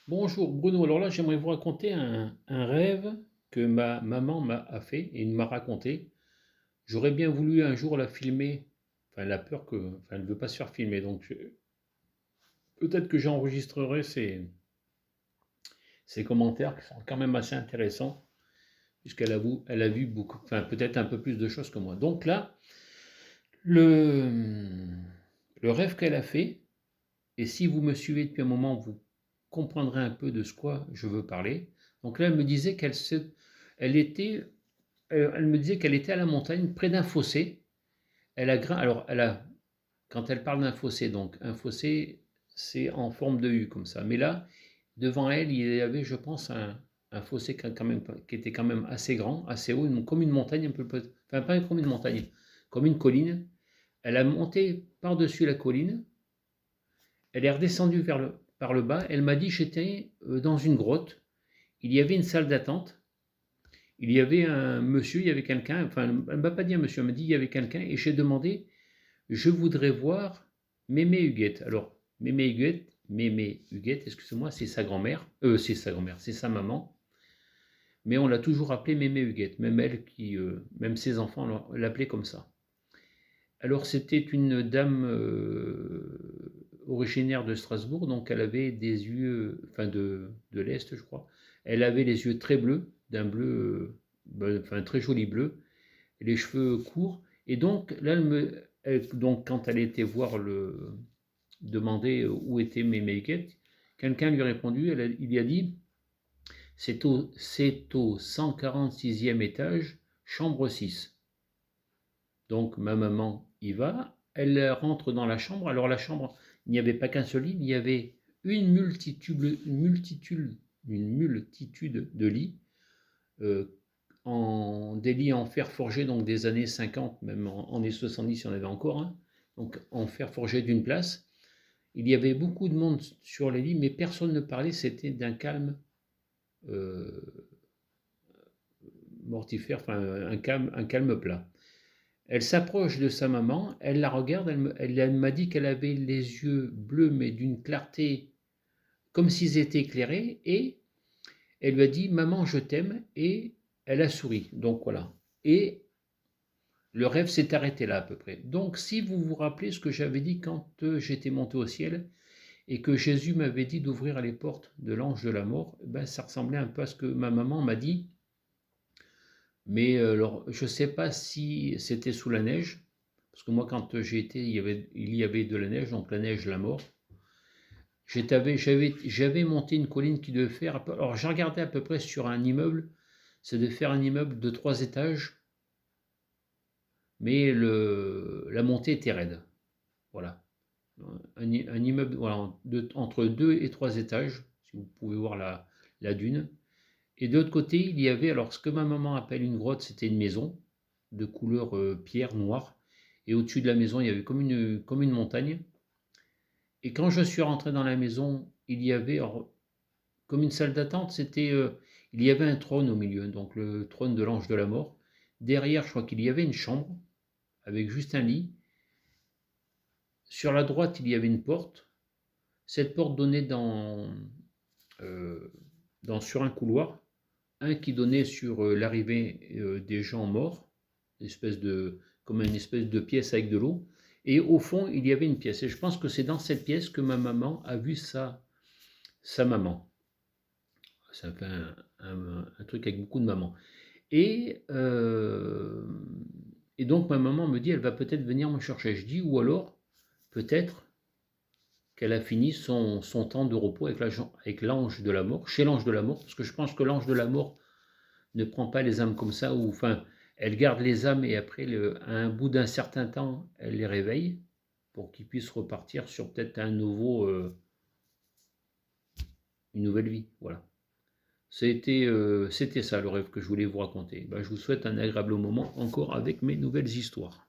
Bonjour Bruno, alors là j'aimerais vous raconter un rêve que ma maman a fait et m'a raconté. J'aurais bien voulu un jour la filmer, enfin elle a peur que, enfin elle ne veut pas se faire filmer, donc peut-être que j'enregistrerai ses commentaires qui sont quand même assez intéressants, elle a vu beaucoup, enfin peut-être un peu plus de choses que moi. Donc là, le, le rêve qu'elle a fait, et si vous me suivez depuis un moment, vous comprendrez un peu de ce quoi je veux parler. Donc là, elle me disait elle était, elle me disait qu'elle était à la montagne, près d'un fossé. Alors, quand elle parle d'un fossé, donc un fossé, c'est en forme de U comme ça. Mais là, devant elle, il y avait, je pense, un fossé qui était quand même assez grand, assez haut, comme une montagne, enfin pas comme une montagne, comme une colline. Elle a monté par-dessus la colline. Elle est redescendue par le bas. Elle m'a dit j'étais dans une grotte. Il y avait une salle d'attente. Il y avait un monsieur, il y avait quelqu'un. Enfin, elle ne m'a pas dit un monsieur, elle m'a dit il y avait quelqu'un. Et j'ai demandé je voudrais voir Mémé Huguette. Alors, Mémé Huguette, excusez-moi, c'est sa grand-mère. C'est sa grand-mère, c'est sa maman. Mais on l'a toujours appelée Mémé Huguette. Même elle, même ses enfants l'appelaient comme ça. Alors c'était une dame originaire de Strasbourg, donc elle avait des yeux, enfin de l'Est je crois, elle avait les yeux très bleus, d'un bleu, enfin très joli bleu, et les cheveux courts, et donc là donc quand elle était demander où était Méméguette, quelqu'un lui a répondu, il lui a dit c'est au 146e étage, chambre 6. Donc ma maman y va, elle rentre dans la chambre. Alors la chambre, il n'y avait pas qu'un seul lit, il y avait une multitude de lits, euh, des lits en fer forgé, donc des années 50, même en années 70, il y en avait encore un, donc en fer forgé d'une place. Il y avait beaucoup de monde sur les lits, mais personne ne parlait, c'était d'un calme euh, mortifère, enfin un calme plat. Elle s'approche de sa maman, elle la regarde, elle m'a dit qu'elle avait les yeux bleus, mais d'une clarté comme s'ils étaient éclairés, et elle lui a dit maman je t'aime, et elle a souri. Donc voilà. Et le rêve s'est arrêté là à peu près. Donc si vous vous rappelez ce que j'avais dit quand j'étais monté au ciel et que Jésus m'avait dit d'ouvrir les portes de l'ange de la mort, ben, ça ressemblait un peu à ce que ma maman m'a dit. Mais alors, je ne sais pas si c'était sous la neige, parce que moi, quand j'ai été, il y avait de la neige, donc la neige, la mort. J'avais monté une colline qui devait faire. Alors, j'ai regardé à peu près sur un immeuble, c'est de faire un immeuble de 3 étages, mais la montée était raide. Voilà. Un immeuble voilà, entre 2 et 3 étages, si vous pouvez voir la dune. Et de l'autre côté, il y avait, alors ce que ma maman appelle une grotte, c'était une maison de couleur pierre noire. Et au-dessus de la maison, il y avait comme une montagne. Et quand je suis rentré dans la maison, il y avait, alors, comme une salle d'attente, il y avait un trône au milieu, donc le trône de l'ange de la mort. Derrière, je crois qu'il y avait une chambre avec juste un lit. Sur la droite, il y avait une porte. Cette porte donnait euh, sur un couloir, un qui donnait sur l'arrivée des gens morts, comme une espèce de pièce avec de l'eau. Et au fond, il y avait une pièce. Et je pense que c'est dans cette pièce que ma maman a vu sa maman. Ça fait un truc avec beaucoup de mamans. Et, euh, et donc ma maman me dit, elle va peut-être venir me chercher. Je dis, ou alors, peut-être qu'elle a fini son temps de repos avec l'ange de la mort, chez l'ange de la mort, parce que je pense que l'ange de la mort ne prend pas les âmes comme ça, ou enfin, elle garde les âmes et après, à un bout d'un certain temps, elle les réveille pour qu'ils puissent repartir sur peut-être une nouvelle vie. Voilà. C'était ça le rêve que je voulais vous raconter. Ben, je vous souhaite un agréable moment encore avec mes nouvelles histoires.